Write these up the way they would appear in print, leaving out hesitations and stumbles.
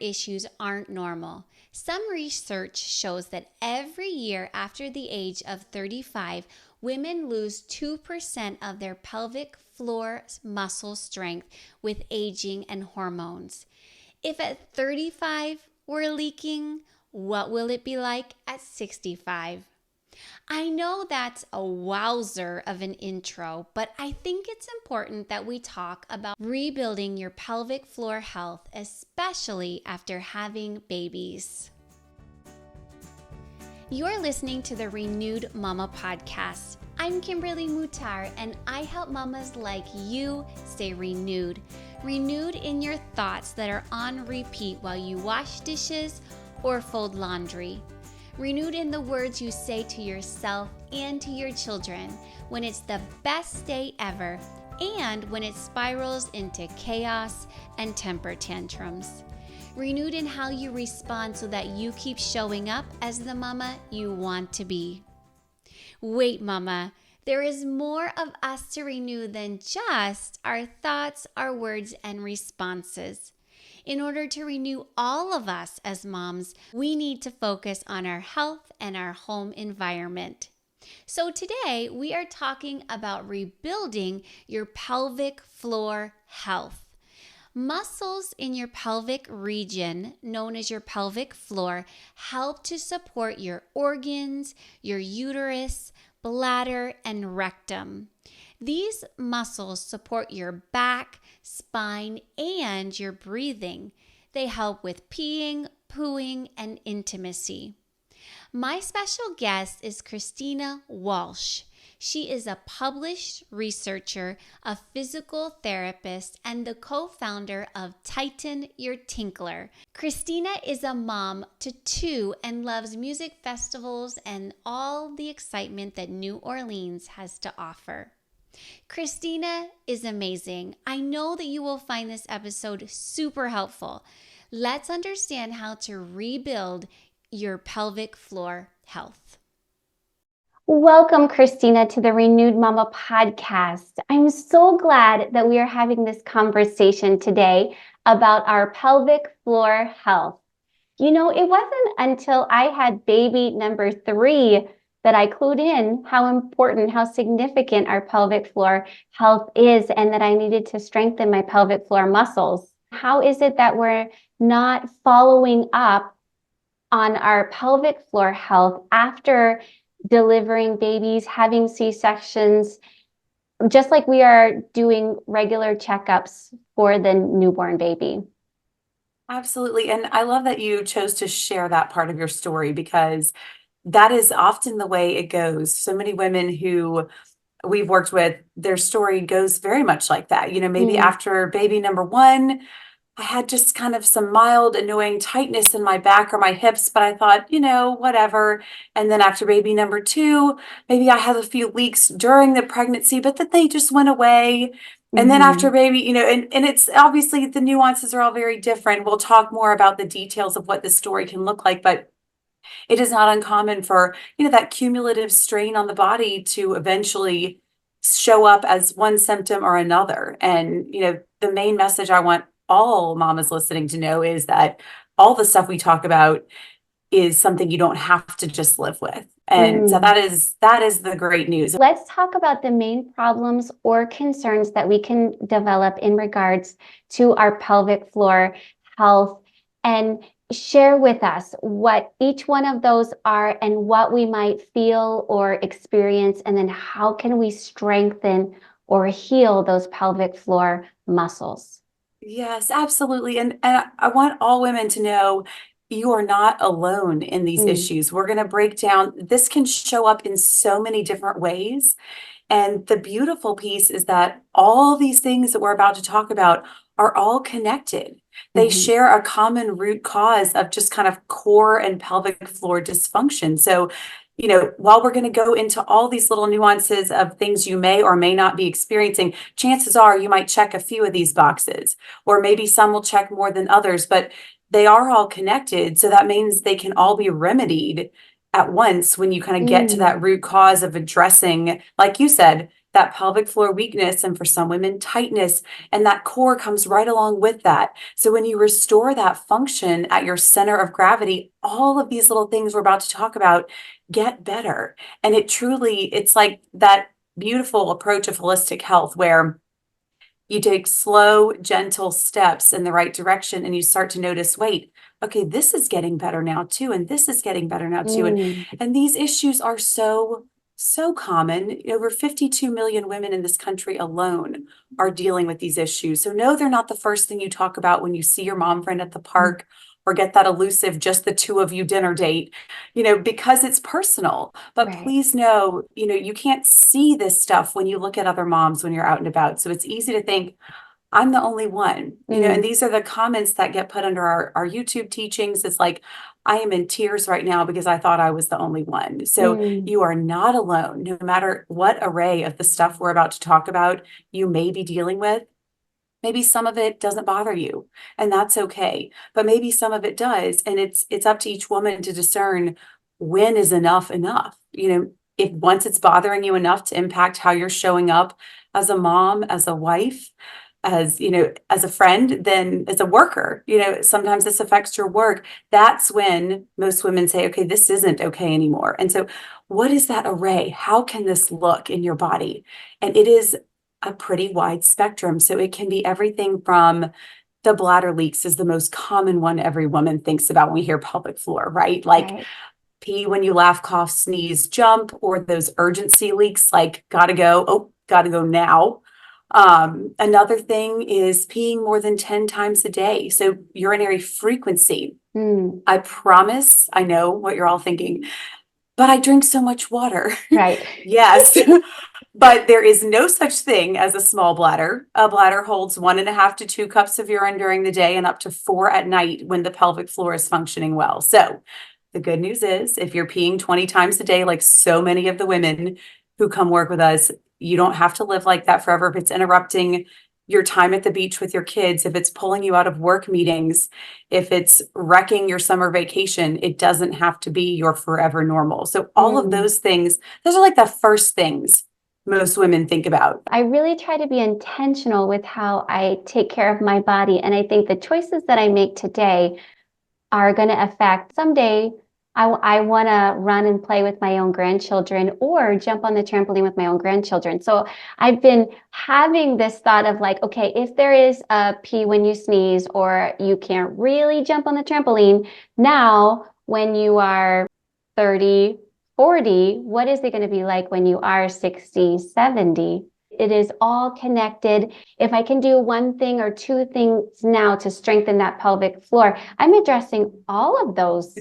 issues aren't normal. Some research shows that every year after the age of 35, women lose 2% of their pelvic floor muscle strength with aging and hormones. If at 35 we're leaking, what will it be like at 65? I know that's a wowzer of an intro, but I think it's important that we talk about rebuilding your pelvic floor health, especially after having babies. You're listening to the Renewed Mama podcast. I'm Kimberly Mutar, and I help mamas like you stay renewed. Renewed in your thoughts that are on repeat while you wash dishes or fold laundry. Renewed in the words you say to yourself and to your children when it's the best day ever and when it spirals into chaos and temper tantrums. Renewed in how you respond so that you keep showing up as the mama you want to be. Wait, mama, there is more of us to renew than just our thoughts, our words, and responses. In order to renew all of us as moms, we need to focus on our health and our home environment. So today we are talking about rebuilding your pelvic floor health. Muscles in your pelvic region, known as your pelvic floor, help to support your organs, your uterus, bladder, and rectum. These muscles support your back, spine, and your breathing. They help with peeing, pooing, and intimacy. My special guest is Christina Walsh. She is a published researcher, a physical therapist, and the co-founder of Tighten Your Tinkler. Christina is a mom to two and loves music festivals and all the excitement that New Orleans has to offer. Christina is amazing. I know that you will find this episode super helpful. Let's understand how to rebuild your pelvic floor health. Welcome, Christina, to the Renewed Mama podcast. I'm so glad that we are having this conversation today about our pelvic floor health. You know, it wasn't until I had baby number 3 that I clued in how important, how significant our pelvic floor health is, and that I needed to strengthen my pelvic floor muscles. How is it that we're not following up on our pelvic floor health after delivering babies, having C-sections, just like we are doing regular checkups for the newborn baby? Absolutely. And I love that you chose to share that part of your story, because that is often the way it goes. So many women who we've worked with, their story goes very much like that. You know, maybe after baby number 1, I had just kind of some mild annoying tightness in my back or my hips, but I thought, you know, whatever. And then after baby number 2, maybe I had a few leaks during the pregnancy, but then they just went away. And then after baby, you know, and it's obviously the nuances are all very different. We'll talk more about the details of what this story can look like, but it is not uncommon for, you know, that cumulative strain on the body to eventually show up as one symptom or another. And, you know, the main message I want all mamas listening to know is that all the stuff we talk about is something you don't have to just live with. And so that is the great news. Let's talk about the main problems or concerns that we can develop in regards to our pelvic floor health, and share with us what each one of those are and what we might feel or experience, and then how can we strengthen or heal those pelvic floor muscles. Yes, absolutely. And I want all women to know you are not alone in these issues. We're going to break down, this can show up in so many different ways. And the beautiful piece is that all these things that we're about to talk about are all connected. They share a common root cause of just kind of core and pelvic floor dysfunction. So, you know, while we're going to go into all these little nuances of things you may or may not be experiencing, chances are you might check a few of these boxes, or maybe some will check more than others, but they are all connected. So that means they can all be remedied at once when you kind of get to that root cause of addressing, like you said, that pelvic floor weakness, and for some women, tightness, and that core comes right along with that. So when you restore that function at your center of gravity, all of these little things we're about to talk about get better. And it's like that beautiful approach of holistic health where you take slow, gentle steps in the right direction and you start to notice, wait, okay, this is getting better now too. And this is getting better now too. And these issues are so common. Over 52 million women in this country alone are dealing with these issues. So no, they're not the first thing you talk about when you see your mom friend at the park or get that elusive, just the two of you dinner date, because it's personal. But Right. please know, you can't see this stuff when you look at other moms when you're out and about. So it's easy to think, I'm the only one, and these are the comments that get put under our YouTube teachings. It's like, I am in tears right now because I thought I was the only one. So you are not alone, no matter what array of the stuff we're about to talk about you may be dealing with. Maybe some of it doesn't bother you, and that's okay. But maybe some of it does. And it's up to each woman to discern when is enough enough. If once it's bothering you enough to impact how you're showing up as a mom, as a wife, as a friend, then as a worker, sometimes this affects your work. That's when most women say, okay, this isn't okay anymore. And so what is that array? How can this look in your body? And it is a pretty wide spectrum. So it can be everything from the bladder leaks is the most common one every woman thinks about when we hear pelvic floor, right? Like pee when you laugh, cough, sneeze, jump, or those urgency leaks, like gotta go now. Another thing is peeing more than 10 times a day. So urinary frequency. I promise, I know what you're all thinking, but I drink so much water. Right. Yes. But there is no such thing as a small bladder. A bladder holds 1.5 to 2 cups of urine during the day and up to 4 at night when the pelvic floor is functioning well. So the good news is if you're peeing 20 times a day, like so many of the women who come work with us, you don't have to live like that forever. If it's interrupting your time at the beach with your kids, if it's pulling you out of work meetings, if it's wrecking your summer vacation, it doesn't have to be your forever normal. So all of those things, those are like the first things most women think about. I really try to be intentional with how I take care of my body. And I think the choices that I make today are going to affect someday. I want to run and play with my own grandchildren or jump on the trampoline with my own grandchildren. So I've been having this thought of like, okay, if there is a pee when you sneeze or you can't really jump on the trampoline, now when you are 30, 40, what is it going to be like when you are 60, 70? It is all connected. If I can do one thing or two things now to strengthen that pelvic floor, I'm addressing all of those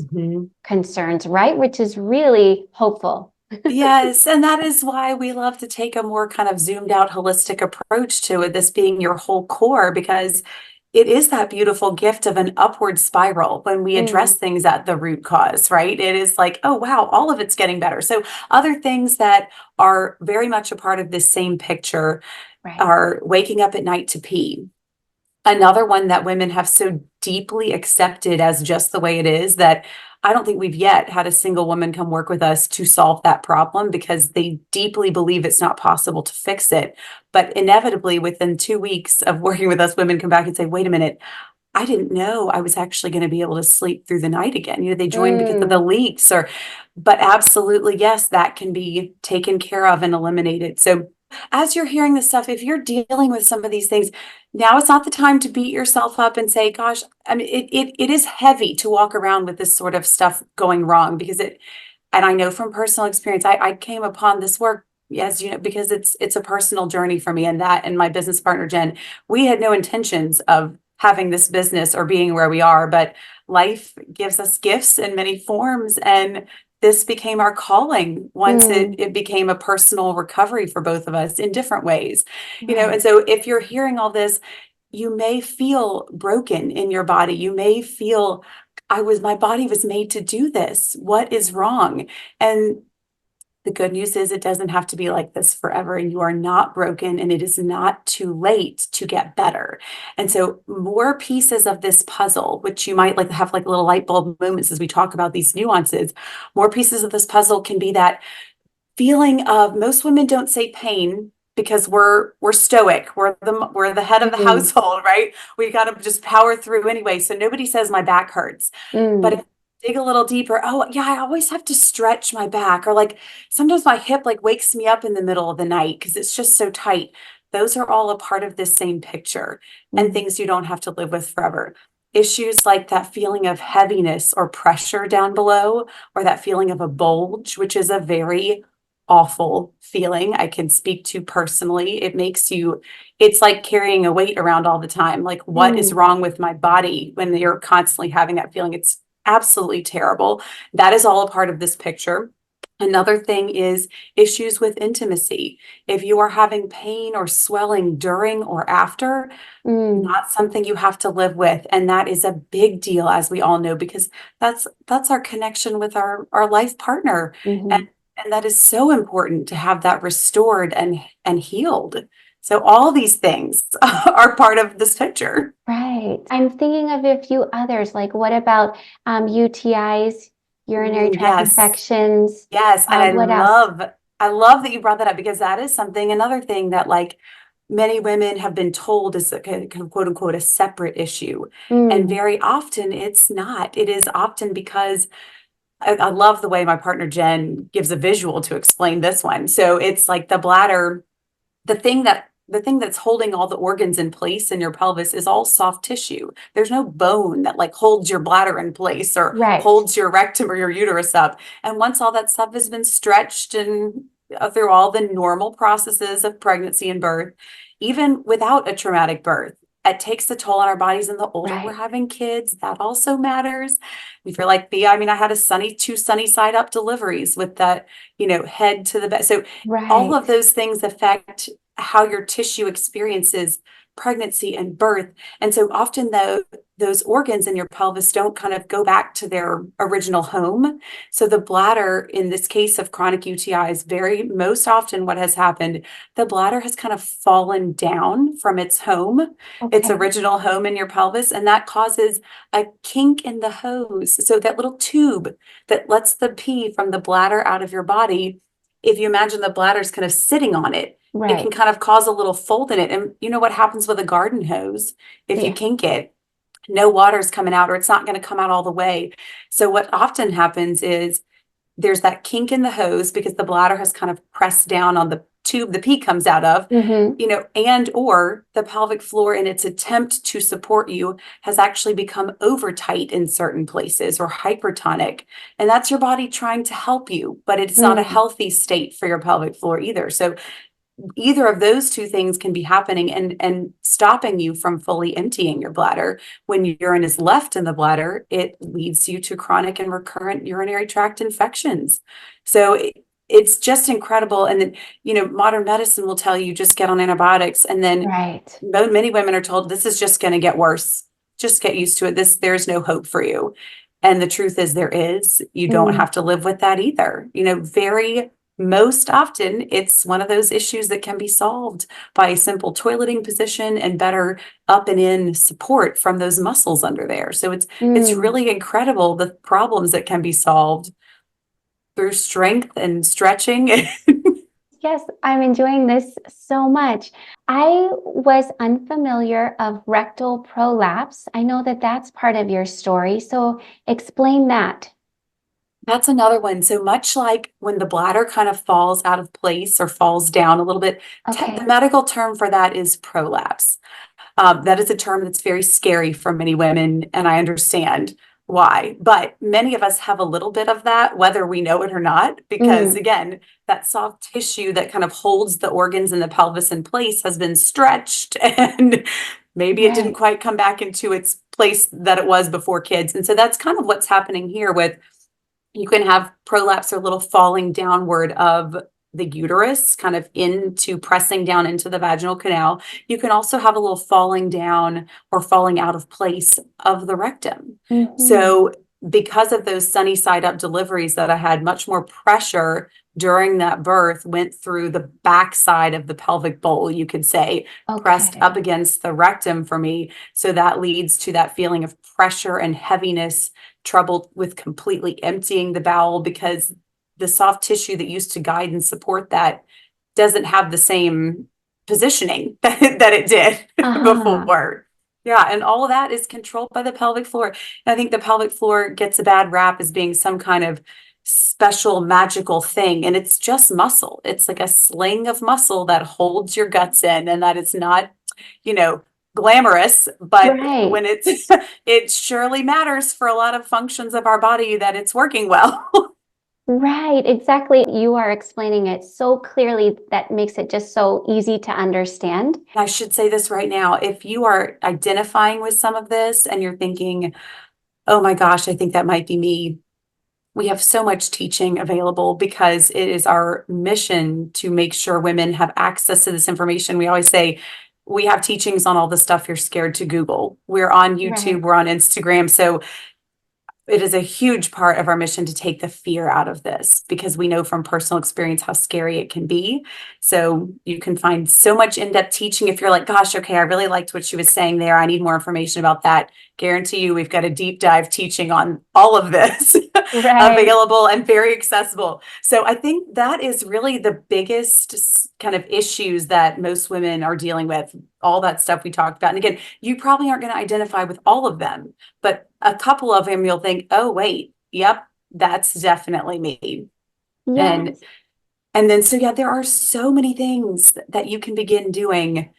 concerns, right? Which is really hopeful. Yes, and that is why we love to take a more kind of zoomed out holistic approach to it, this being your whole core, because it is that beautiful gift of an upward spiral when we address things at the root cause, right? It is like, oh, wow, all of it's getting better. So other things that are very much a part of this same picture are waking up at night to pee. Another one that women have so deeply accepted as just the way it is that I don't think we've yet had a single woman come work with us to solve that problem because they deeply believe it's not possible to fix it. But inevitably, within 2 weeks of working with us, women come back and say, wait a minute, I didn't know I was actually going to be able to sleep through the night again. They joined because of the leaks but absolutely, yes, that can be taken care of and eliminated. So as you're hearing this stuff, if you're dealing with some of these things, now is not the time to beat yourself up and say, gosh, I mean, it is heavy to walk around with this sort of stuff going wrong and I know from personal experience, I came upon this work, as you know, because it's a personal journey for me, and my business partner, Jen, we had no intentions of having this business or being where we are, but life gives us gifts in many forms. And this became our calling once it became a personal recovery for both of us in different ways, and so if you're hearing all this, you may feel broken in your body. You may feel, my body was made to do this. What is wrong? And the good news is it doesn't have to be like this forever, and you are not broken, and it is not too late to get better. And so more pieces of this puzzle, which you might like have like little light bulb moments as we talk about these nuances, more pieces of this puzzle can be that feeling of, most women don't say pain, because we're stoic. We're the head of the Mm, household, right? We got to just power through anyway. So nobody says my back hurts. But if mm, you dig a little deeper, oh yeah, I always have to stretch my back, or like sometimes my hip like wakes me up in the middle of the night because it's just so tight. Those are all a part of this same picture, and mm, things you don't have to live with forever. Issues like that feeling of heaviness or pressure down below, or that feeling of a bulge, which is a very awful feeling I can speak to personally. It's like carrying a weight around all the time. Like, what is mm, wrong with my body when you're constantly having that feeling? It's absolutely terrible. That is all a part of this picture. Another thing is issues with intimacy. If you are having pain or swelling during or after, mm, not something you have to live with. And that is a big deal, as we all know, because that's our connection with our life partner. And mhm. and that is so important to have that restored and healed. So all these things are part of this picture. Right. I'm thinking of a few others. Like, what about UTIs, urinary tract Yes. infections? Yes, and What else? I love that you brought that up, because that is something, another thing that like many women have been told is a kind of quote unquote a separate issue. And Mm, very often it's not. It is often because I love the way my partner Jen gives a visual to explain this one. So it's like the bladder, the thing that's holding all the organs in place in your pelvis is all soft tissue. There's no bone that like holds your bladder in place or right. holds your rectum or your uterus up. And once all that stuff has been stretched and through all the normal processes of pregnancy and birth, even without a traumatic birth, it takes a toll on our bodies. And the older we're Right. having kids, that also matters. If you're like me, I mean, I had two sunny side up deliveries with that, head to the bed. So all of Right. those things affect how your tissue experiences pregnancy and birth. And so often those organs in your pelvis don't kind of go back to their original home. So the bladder, in this case of chronic UTIs, very most often what has happened, the bladder has kind of fallen down from its home, its Okay. original home in your pelvis, and that causes a kink in the hose. So that little tube that lets the pee from the bladder out of your body, if you imagine the bladder's kind of sitting on it, it can Right. kind of cause a little fold in it. And you know what happens with a garden hose? If you Yeah. kink it, no water's coming out, or it's not going to come out all the way. So what often happens is there's that kink in the hose because the bladder has kind of pressed down on the tube the pee comes out of, Mm-hmm. and or the pelvic floor in its attempt to support you has actually become over tight in certain places or hypertonic. And that's your body trying to help you, but it's not a Mm, healthy state for your pelvic floor either. So either of those two things can be happening and stopping you from fully emptying your bladder. When urine is left in the bladder, it leads you to chronic and recurrent urinary tract infections. So it's just incredible. And then, modern medicine will tell you just get on antibiotics. And then right. many women are told this is just going to get worse. Just get used to it. There's no hope for you. And the truth is there is. You don't Mm, have to live with that either. Very most often, it's one of those issues that can be solved by a simple toileting position and better up and in support from those muscles under there. So it's mm. really incredible the problems that can be solved through strength and stretching. Yes, I'm enjoying this so much. I was unfamiliar of rectal prolapse. I know that that's part of your story, so explain that. That's another one. So much like when the bladder kind of falls out of place or falls down a little bit, the Okay. medical term for that is prolapse. That is a term that's very scary for many women, and I understand why. But many of us have a little bit of that, whether we know it or not, because Mm, again, that soft tissue that kind of holds the organs in the pelvis in place has been stretched, and maybe it didn't right. quite come back into its place that it was before kids. And so that's kind of what's happening here with you can have prolapse or little falling downward of the uterus, kind of into pressing down into the vaginal canal. You can also have a little falling down or falling out of place of the rectum. Mm-hmm. So, because of those sunny side up deliveries that I had, much more pressure during that birth went through the backside of the pelvic bowl, you could say, pressed up Okay. against the rectum for me. So that leads to that feeling of pressure and heaviness, trouble with completely emptying the bowel because the soft tissue that used to guide and support that doesn't have the same positioning that it did before. Yeah, and all of that is controlled by the pelvic floor. And I think the pelvic floor gets a bad rap as being some kind of special magical thing, and it's just muscle. It's like a sling of muscle that holds your guts in, and that is not, glamorous, but Right. when it's it surely matters for a lot of functions of our body that it's working well. Right, exactly. You are explaining it so clearly that makes it just so easy to understand. I should say this right now. If you are identifying with some of this and you're thinking, oh my gosh, I think that might be me, we have so much teaching available because it is our mission to make sure women have access to this information. We always say we have teachings on all the stuff you're scared to Google. We're on YouTube, Right. we're on Instagram. So it is a huge part of our mission to take the fear out of this because we know from personal experience how scary it can be. So you can find so much in-depth teaching if you're like, gosh, okay, I really liked what she was saying there. I need more information about that. Guarantee you we've got a deep dive teaching on all of this Right. available and very accessible. So I think that is really the biggest kind of issues that most women are dealing with, all that stuff we talked about. And again, you probably aren't going to identify with all of them, but a couple of them you'll think, oh, wait, yep, that's definitely me. And Yes. and then so yeah, there are so many things that you can begin doing.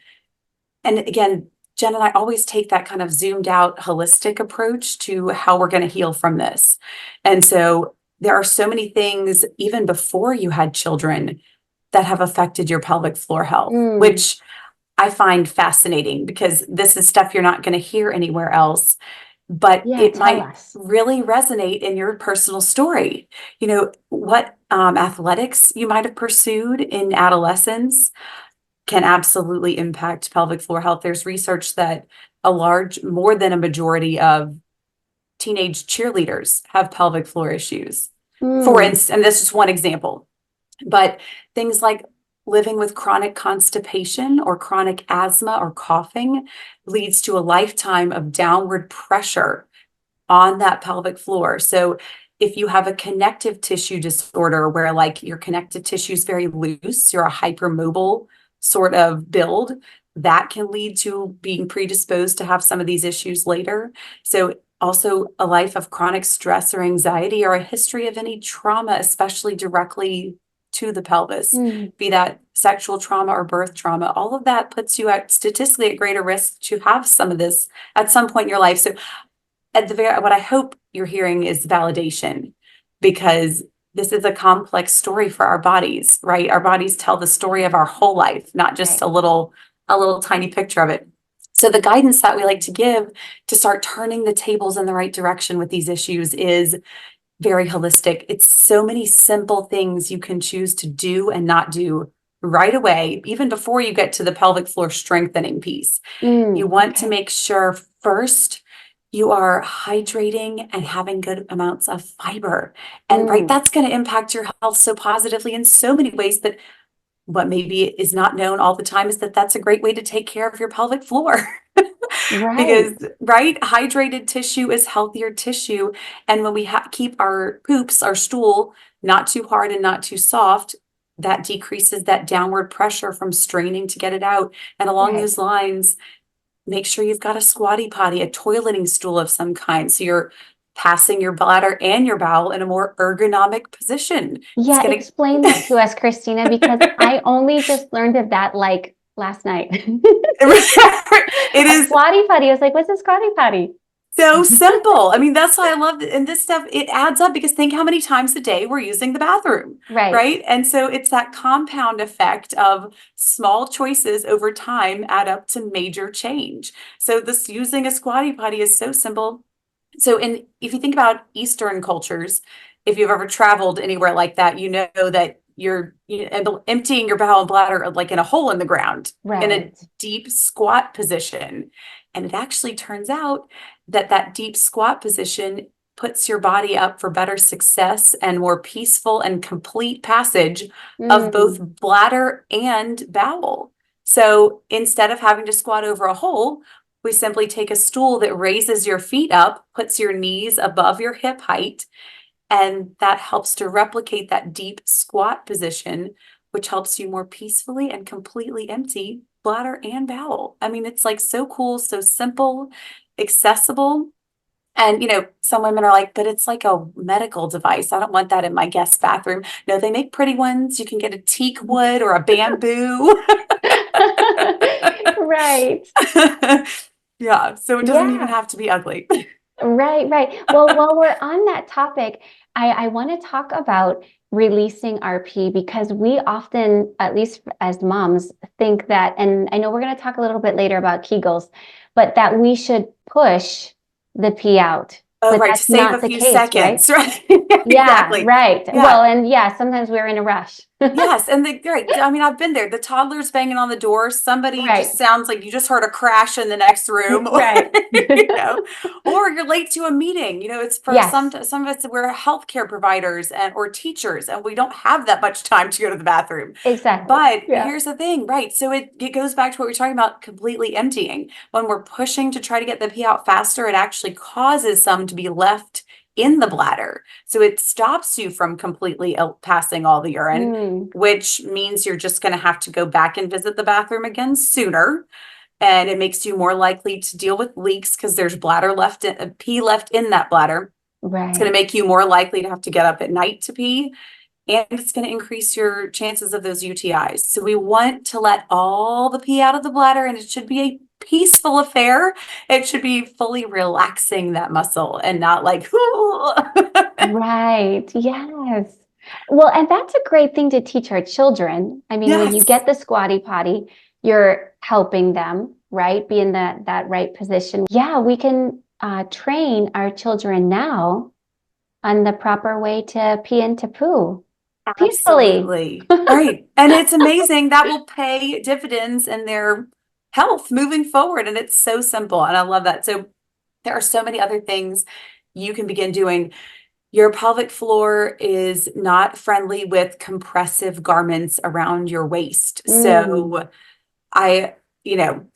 And again, Jen and I always take that kind of zoomed out holistic approach to how we're going to heal from this. And so there are so many things even before you had children that have affected your pelvic floor health, Mm. which I find fascinating because this is stuff you're not going to hear anywhere else, but Yeah, it tell might us. really resonate in your personal story. What athletics you might have pursued in adolescence can absolutely impact pelvic floor health. There's research that more than a majority of teenage cheerleaders have pelvic floor issues. For Mm. instance, and this is one example, but things like living with chronic constipation or chronic asthma or coughing leads to a lifetime of downward pressure on that pelvic floor. So if you have a connective tissue disorder where like your connective tissue is very loose, you're a hypermobile sort of build, that can lead to being predisposed to have some of these issues later. So also a life of chronic stress or anxiety or a history of any trauma, especially directly to the pelvis, Mm. be that sexual trauma or birth trauma, all of that puts you at statistically at greater risk to have some of this at some point in your life. So what I hope you're hearing is validation, because this is a complex story for our bodies, right? Our bodies tell the story of our whole life, not just Right. a little tiny picture of it. So the guidance that we like to give to start turning the tables in the right direction with these issues is very holistic. It's so many simple things you can choose to do and not do right away, even before you get to the pelvic floor strengthening piece. You Mm. want to Okay. make sure first you are hydrating and having good amounts of fiber. And right, Mm. that's going to impact your health so positively in so many ways. But what maybe is not known all the time is that that's a great way to take care of your pelvic floor. Right. Because, right, hydrated tissue is healthier tissue. And when we keep our poops, our stool, not too hard and not too soft, that decreases that downward pressure from straining to get it out. And along Right. those lines, make sure you've got a squatty potty, a toileting stool of some kind. So you're passing your bladder and your bowel in a more ergonomic position. It's Yeah, going explain that to us, Christina, because to, I only just learned of that like last night. it A is squatty potty. I was like, what's a squatty potty? so simple. I mean, that's why I love it. And this stuff, it adds up because think how many times a day we're using the bathroom, Right. right? And so it's that compound effect of small choices over time add up to major change. So this using a squatty potty is so simple. So if you think about Eastern cultures, if you've ever traveled anywhere like that, you know that you're emptying your bowel and bladder like in a hole in the ground in a Right. deep squat position. And it actually turns out that that deep squat position puts your body up for better success and more peaceful and complete passage of both Mm. bladder and bowel. So instead of having to squat over a hole, we simply take a stool that raises your feet up, puts your knees above your hip height, and that helps to replicate that deep squat position which helps you more peacefully and completely empty bladder and bowel. I mean, it's like so cool, so simple, accessible. And, some women are like, but it's like a medical device. I don't want that in my guest bathroom. No, they make pretty ones. You can get a teak wood or a bamboo. Right. Yeah. So it doesn't even Yeah. have to be ugly. Right, right. Well, while we're on that topic, I want to talk about releasing RP because we often, at least as moms, think that, and I know we're going to talk a little bit later about Kegels, but that we should push the pee out. Oh, But right. To that's save a not the few case, right? seconds. Right. Yeah, Exactly. right. Yeah. Well, and yeah, sometimes we're in a rush. Yes, and right. I mean, I've been there. The toddler's banging on the door. Somebody Right, just sounds like you just heard a crash in the next room, or right. you know, or you're late to a meeting. It's for Yes, some of us, we're healthcare providers or teachers, and we don't have that much time to go to the bathroom. exactly. But Yeah. here's the thing, right? So it goes back to what we're talking about, completely emptying. When we're pushing to try to get the pee out faster, it actually causes some to be left in the bladder. So it stops you from completely passing all the urine, Mm, which means you're just going to have to go back and visit the bathroom again sooner. And it makes you more likely to deal with leaks because there's pee left in that bladder. It's going to right. make you more likely to have to get up at night to pee. And it's going to increase your chances of those UTIs. So we want to let all the pee out of the bladder, and it should be a peaceful affair. It should be fully relaxing that muscle and not like, Right. Yes. Well, and that's a great thing to teach our children. I mean, when you yes. get the squatty potty, you're helping them, right? Be in that right position. Yeah, we can train our children now on the proper way to pee and to poo peacefully. Absolutely. Right. And it's amazing that will pay dividends in their health moving forward. And it's so simple. And I love that. So there are so many other things you can begin doing. Your pelvic floor is not friendly with compressive garments around your waist. Mm, So I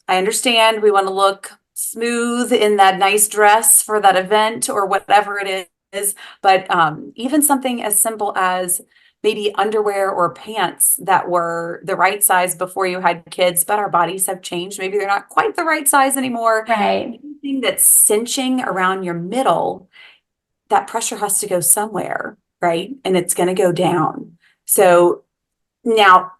understand we want to look smooth in that nice dress for that event or whatever it is, but even something as simple as maybe underwear or pants that were the right size before you had kids, but our bodies have changed. Maybe they're not quite the right size anymore. right. Anything that's cinching around your middle, that pressure has to go somewhere, right? And it's going to go down. So now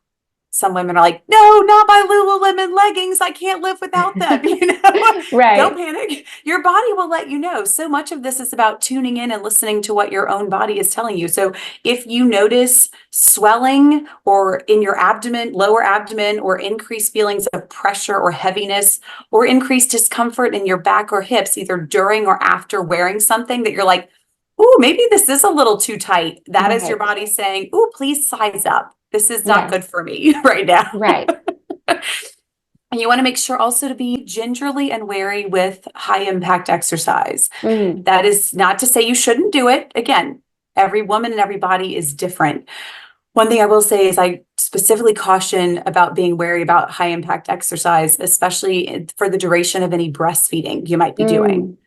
some women are like, no, not my Lululemon leggings. I can't live without them. Don't Right. panic. Your body will let you know. So much of this is about tuning in and listening to what your own body is telling you. So if you notice swelling or in your abdomen, lower abdomen, or increased feelings of pressure or heaviness, or increased discomfort in your back or hips, either during or after wearing something that you're like, ooh, maybe this is a little too tight. That is your Right. body saying, ooh, please size up. This is not Yes. good for me right now. Right. And you want to make sure also to be gingerly and wary with high impact exercise. Mm, That is not to say you shouldn't do it. Again, every woman and every body is different. One thing I will say is I specifically caution about being wary about high impact exercise, especially for the duration of any breastfeeding you might be doing, mm,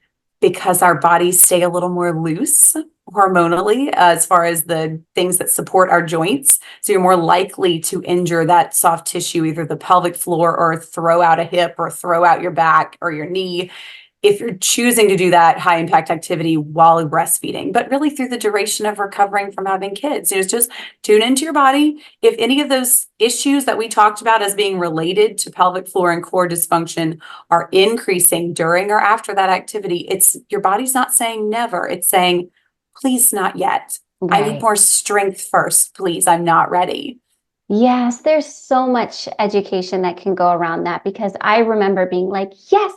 because our bodies stay a little more loose hormonally as far as the things that support our joints. So you're more likely to injure that soft tissue, either the pelvic floor or throw out a hip or throw out your back or your knee, if you're choosing to do that high impact activity while breastfeeding, but really through the duration of recovering from having kids. It's just tune into your body. If any of those issues that we talked about as being related to pelvic floor and core dysfunction are increasing during or after that activity, it's your body's not saying never. It's saying, please, not yet. I need right. more strength first, please. I'm not ready. Yes, there's so much education that can go around that because I remember being like, yes,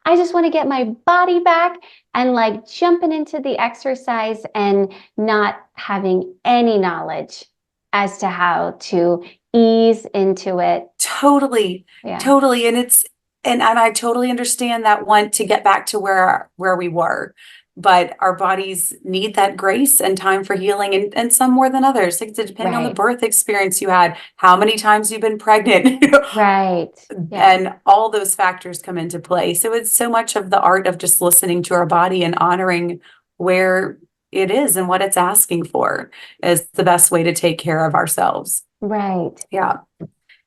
I just want to get my body back and like jumping into the exercise and not having any knowledge as to how to ease into it. Totally, Yeah, totally. And I totally understand that want to get back to where we were. But our bodies need that grace and time for healing, and some more than others. Like, depending on the right, birth experience you had, how many times you've been pregnant, right. Yeah, and all those factors come into play. So it's so much of the art of just listening to our body and honoring where it is and what it's asking for is the best way to take care of ourselves. Right. Yeah.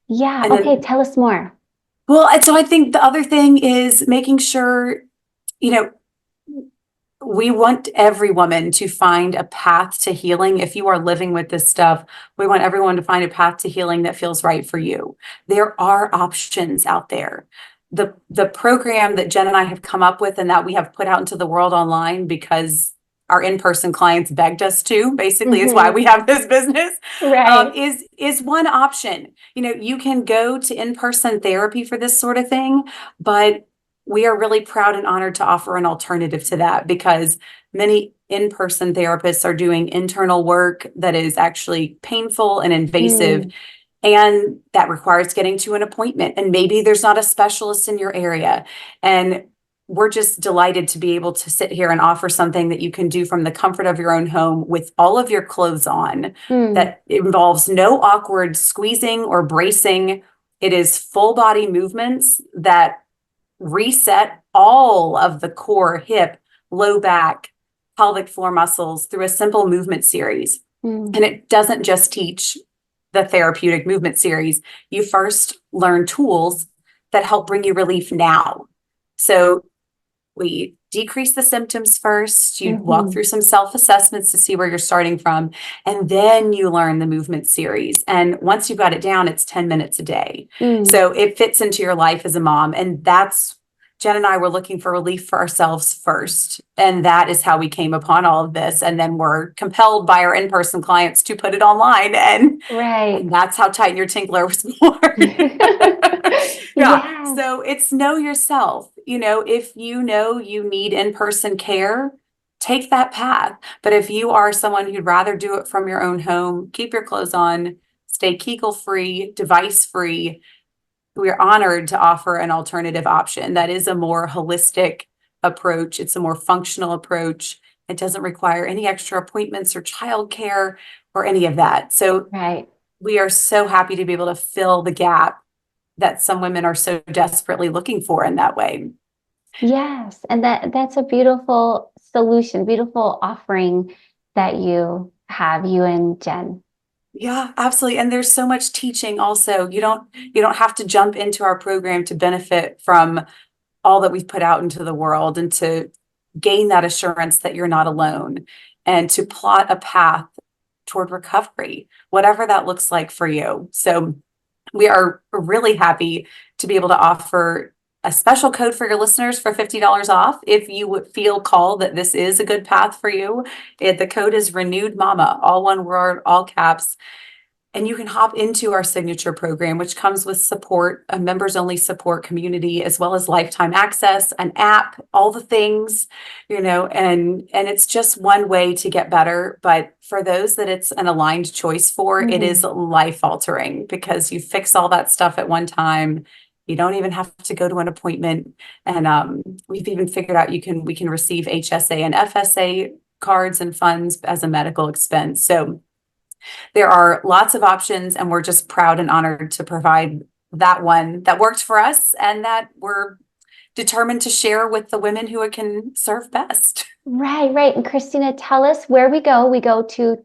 Yeah. And Okay. then, Tell us more. well, and so I think the other thing is making sure, you know, we want every woman to find a path to healing. If you are living with this stuff, we want everyone to find a path to healing that feels right for you. There are options out there. The program that Jen and I have come up with and that we have put out into the world online because our in-person clients begged us to, basically is why Hmm. we have this business, Right. is one option. You can go to in-person therapy for this sort of thing, but we are really proud and honored to offer an alternative to that because many in-person therapists are doing internal work that is actually painful and invasive, Mm. and that requires getting to an appointment. And maybe there's not a specialist in your area. And we're just delighted to be able to sit here and offer something that you can do from the comfort of your own home with all of your clothes on, Mm. that involves no awkward squeezing or bracing. It is full body movements that reset all of the core, hip, low back, pelvic floor muscles through a simple movement series. Mm. And it doesn't just teach the therapeutic movement series. You first learn tools that help bring you relief now. So we decrease the symptoms first. You walk Hmm. through some self-assessments to see where you're starting from, and then you learn the movement series. And once you've got it down, it's 10 minutes a day. Mm. So it fits into your life as a mom. And that's Jen and I were looking for relief for ourselves first. And that is how we came upon all of this. And then we're compelled by our in-person clients to put it online. And Right. that's how Tighten Your Tinkler was born. Yeah. Yes. So it's know yourself. If you know you need in-person care, take that path. But if you are someone who'd rather do it from your own home, keep your clothes on, stay Kegel free, device free, we're honored to offer an alternative option that is a more holistic approach. It's a more functional approach. It doesn't require any extra appointments or childcare or any of that. So Right. we are so happy to be able to fill the gap that some women are so desperately looking for in that way. Yes. And that's a beautiful solution, beautiful offering that you and Jen. Yeah, absolutely. And there's so much teaching also. You don't have to jump into our program to benefit from all that we've put out into the world and to gain that assurance that you're not alone and to plot a path toward recovery, whatever that looks like for you. So we are really happy to be able to offer a special code for your listeners for $50 off. If you would feel called that this is a good path for you, the code is renewed mama, all one word, all caps. And you can hop into our signature program, which comes with support, a members only support community, as well as lifetime access, an app, all the things, and it's just one way to get better. But for those that it's an aligned choice for, it is Hmm. life altering because you fix all that stuff at one time. You don't even have to go to an appointment. And we've even figured out we can receive HSA and FSA cards and funds as a medical expense. So there are lots of options, and we're just proud and honored to provide that one that worked for us and that we're determined to share with the women who it can serve best. Right, right. And Christina, tell us where we go. We go to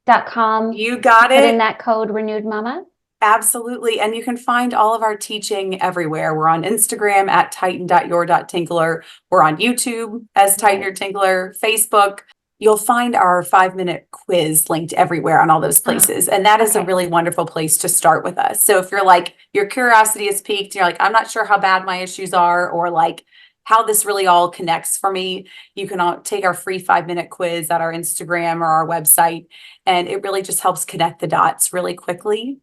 tightenyourtinkler.com You to got put in it. that code renewed mama. Absolutely. And you can find all of our teaching everywhere. We're on Instagram at tighten.your.tinkler. We're on YouTube as Tighten Right. Your Tinkler, Facebook. You'll find our 5-minute quiz linked everywhere on all those Oh, places. And that is a okay. really wonderful place to start with us. So if you're like, your curiosity is piqued, you're like, I'm not sure how bad my issues are, or like how this really all connects for me, you can take our free 5-minute quiz at our Instagram or our website. And it really just helps connect the dots really quickly.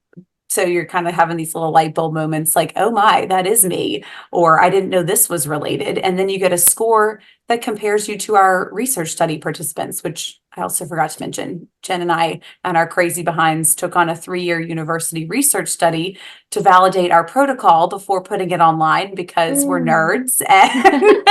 So you're kind of having these little light bulb moments like, oh my, that is me, or I didn't know this was related. And then you get a score that compares you to our research study participants, which I also forgot to mention. Jen and I and our crazy behinds took on a 3-year university research study to validate our protocol before putting it online because we're Mm. nerds and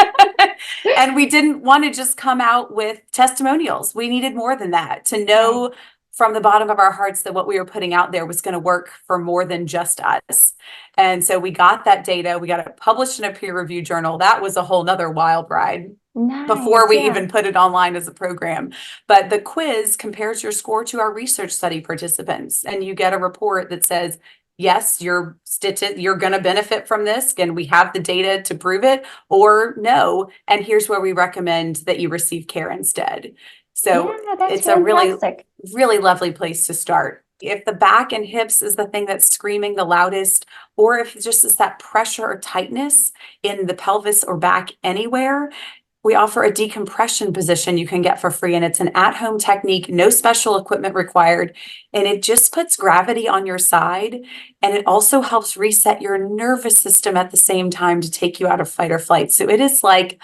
and we didn't want to just come out with testimonials. We needed more than that to Right. know from the bottom of our hearts that what we were putting out there was going to work for more than just us. And so we got that data, we got it published in a peer review journal. That was a whole nother wild ride. before Nice. we Yeah. even put it online as a program. But the quiz compares your score to our research study participants, and you get a report that says, yes, you're going to benefit from this, and we have the data to prove it, or no, and here's where we recommend that you receive care instead. So Yeah, that's it's a really, fantastic. really lovely place to start. If the back and hips is the thing that's screaming the loudest, or if it's just is that pressure or tightness in the pelvis or back anywhere, we offer a decompression position you can get for free, and it's an at-home technique, no special equipment required, and it just puts gravity on your side, and it also helps reset your nervous system at the same time to take you out of fight or flight. So it is like,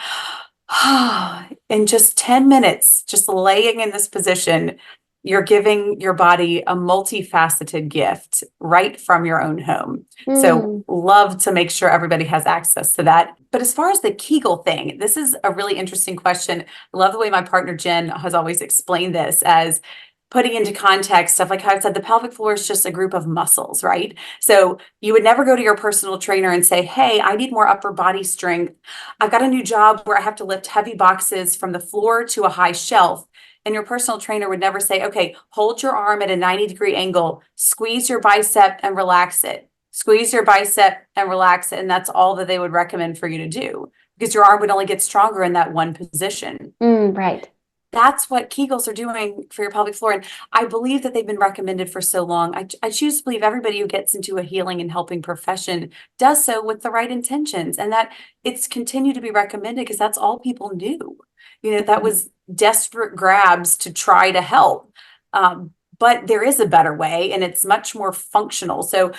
in just 10 minutes, just laying in this position, you're giving your body a multifaceted gift right from your own home. So Mm. love to make sure everybody has access to that. But as far as the Kegel thing, this is a really interesting question. I love the way my partner Jen has always explained this as putting into context stuff like how I've said the pelvic floor is just a group of muscles, right? So you would never go to your personal trainer and say, hey, I need more upper body strength. I've got a new job where I have to lift heavy boxes from the floor to a high shelf. And your personal trainer would never say, okay, hold your arm at a 90-degree angle, squeeze your bicep and relax it. Squeeze your bicep and relax it. And that's all that they would recommend for you to do, because your arm would only get stronger in that one position. Right. That's what Kegels are doing for your pelvic floor. And I believe that they've been recommended for so long. I choose to believe everybody who gets into a healing and helping profession does so with the right intentions, and that it's continued to be recommended because that's all people knew. That was desperate grabs to try to help. But there is a better way, and it's much more functional. So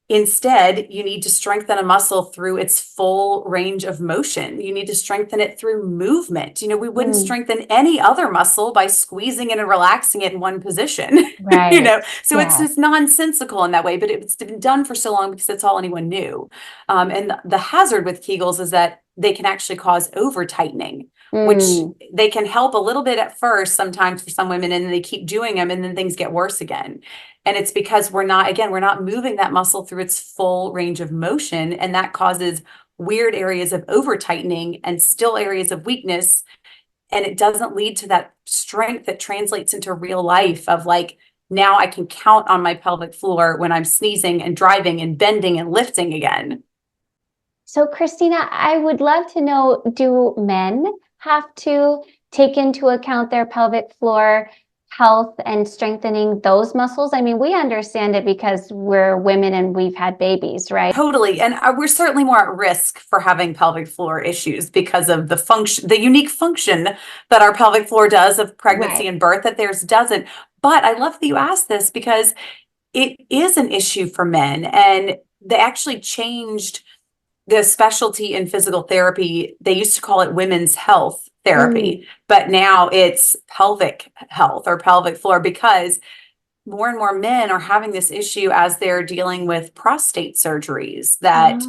instead, you need to strengthen a muscle through its full range of motion. You need to strengthen it through movement. We wouldn't strengthen any other muscle by squeezing it and relaxing it in one position. Right. So it's Yeah. just nonsensical in that way, but it's been done for so long because that's all anyone knew. And the hazard with Kegels is that they can actually cause over tightening, which they can help a little bit at first sometimes for some women, and then they keep doing them and then things get worse again. And it's because we're not moving that muscle through its full range of motion. And that causes weird areas of over tightening and still areas of weakness. And it doesn't lead to that strength that translates into real life of like, now I can count on my pelvic floor when I'm sneezing and driving and bending and lifting again. So, Christina, I would love to know, do men have to take into account their pelvic floor health and strengthening those muscles? I mean, we understand it because we're women and we've had babies, right? Totally. And we're certainly more at risk for having pelvic floor issues because of the unique function that our pelvic floor does of pregnancy and birth that theirs doesn't. But I love that you asked this because it is an issue for men, and they actually changed the specialty in physical therapy. They used to call it women's health therapy, but now it's pelvic health or pelvic floor, because more and more men are having this issue as they're dealing with prostate surgeries that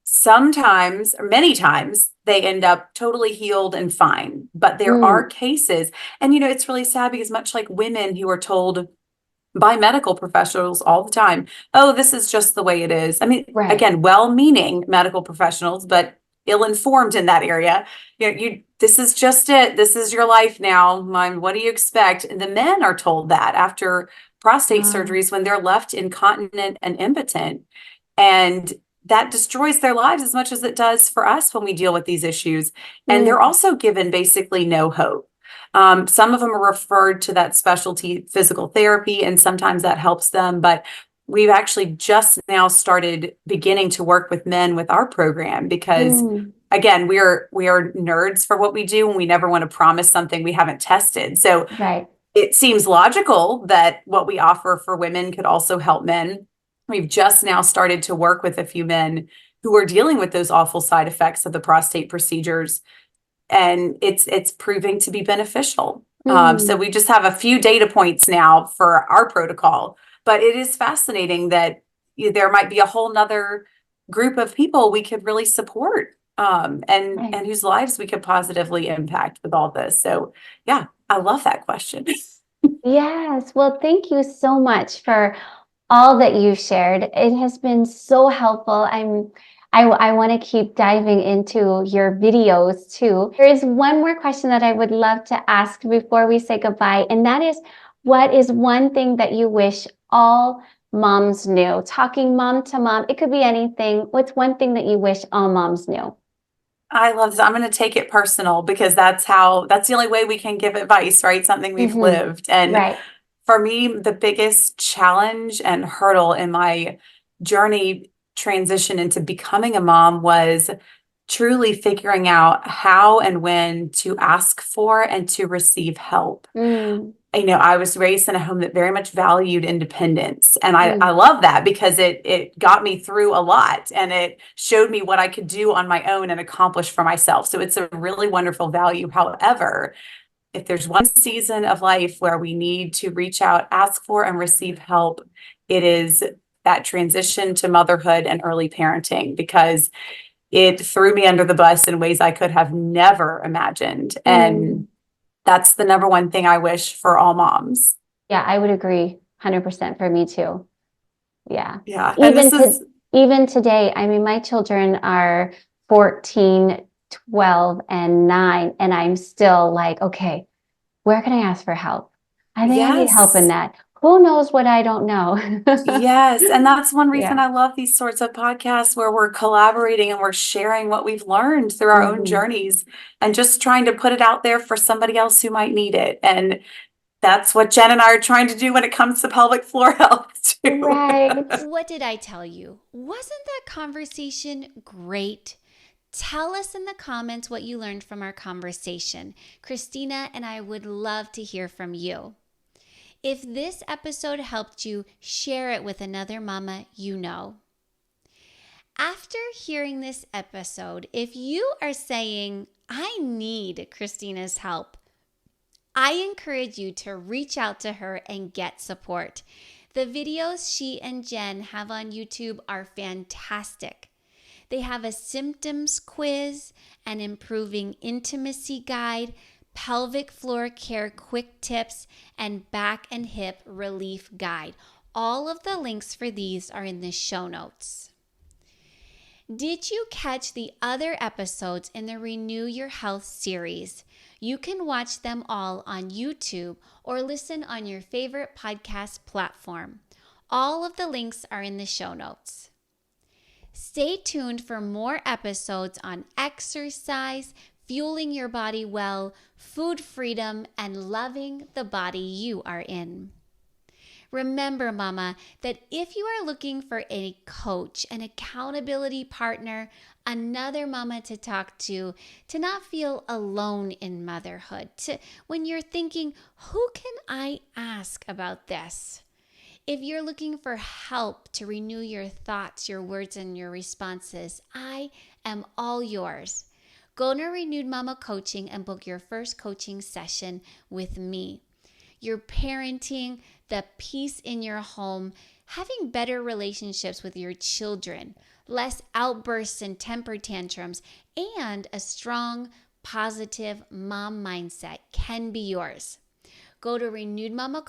sometimes, or many times, they end up totally healed and fine. But there are cases, and it's really sad because much like women who are told by medical professionals all the time, oh, this is just the way it is. I mean, again, well-meaning medical professionals, but ill-informed in that area. This is just it. This is your life now. What do you expect? And the men are told that after prostate surgeries when they're left incontinent and impotent. And that destroys their lives as much as it does for us when we deal with these issues. And they're also given basically no hope. Some of them are referred to that specialty physical therapy, and sometimes that helps them. But we've actually just now started beginning to work with men with our program because, again, we are nerds for what we do, and we never want to promise something we haven't tested. So it seems logical that what we offer for women could also help men. We've just now started to work with a few men who are dealing with those awful side effects of the prostate procedures, and it's proving to be beneficial. So we just have a few data points now for our protocol, but it is fascinating that there might be a whole nother group of people we could really support, and whose lives we could positively impact with all this. So yeah, I love that question. Yes. Well, thank you so much for all that you shared. It has been so helpful. I want to keep diving into your videos too. There is one more question that I would love to ask before we say goodbye, and that is, what is one thing that you wish all moms knew? Talking mom to mom, it could be anything. What's one thing that you wish all moms knew? I love this. I'm going to take it personal because that's the only way we can give advice, right? Something we've Mm-hmm. lived. And Right. for me, the biggest challenge and hurdle in my journey transition into becoming a mom was truly figuring out how and when to ask for and to receive help. Mm, I was raised in a home that very much valued independence. And I mm, love that because it got me through a lot and it showed me what I could do on my own and accomplish for myself. So it's a really wonderful value. However, if there's one season of life where we need to reach out, ask for, and receive help, it is that transition to motherhood and early parenting, because it threw me under the bus in ways I could have never imagined. mm. And that's the number one thing I wish for all moms. Yeah, I would agree 100% for me too. Yeah. Yeah. And Even to even today, I mean, my children are 14, 12, and 9, and I'm still like, okay, where can I ask for help? I think I need help in yes. that. Who knows what I don't know? Yes. And that's one reason Yeah. I love these sorts of podcasts where we're collaborating and we're sharing what we've learned through our own Hmm. journeys and just trying to put it out there for somebody else who might need it. And that's what Jen and I are trying to do when it comes to pelvic floor health too. Right. What did I tell you? Wasn't that conversation great? Tell us in the comments what you learned from our conversation. Christina and I would love to hear from you. If this episode helped you, share it with another mama you know. After hearing this episode, if you are saying, I need Christina's help, I encourage you to reach out to her and get support. The videos she and Jen have on YouTube are fantastic. They have a symptoms quiz, an improving intimacy guide, pelvic floor care quick tips, and back and hip relief guide. All of the links for these are in the show notes. Did you catch the other episodes in the Renew Your Health series? You can watch them all on YouTube or listen on your favorite podcast platform. All of the links are in the show notes. Stay tuned for more episodes on exercise, fueling your body well, food freedom, and loving the body you are in. Remember, Mama, that if you are looking for a coach, an accountability partner, another mama to talk to not feel alone in motherhood, when you're thinking, who can I ask about this? If you're looking for help to renew your thoughts, your words, and your responses, I am all yours. Go to Renewed Mama Coaching and book your first coaching session with me. Your parenting, the peace in your home, having better relationships with your children, less outbursts and temper tantrums, and a strong, positive mom mindset can be yours. Go to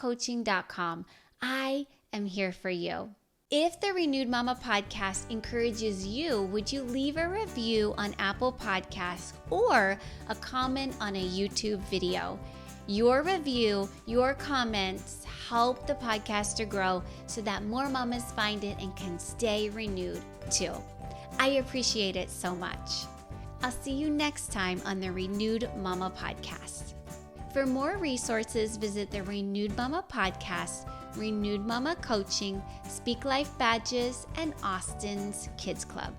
renewedmamacoaching.com. I am here for you. If the Renewed Mama podcast encourages you, would you leave a review on Apple Podcasts or a comment on a YouTube video? Your review, your comments help the podcast to grow so that more mamas find it and can stay renewed too. I appreciate it so much. I'll see you next time on the Renewed Mama podcast. For more resources, visit the Renewed Mama podcast, Renewed Mama Coaching, Speak Life Badges, and Austin's Kids Club.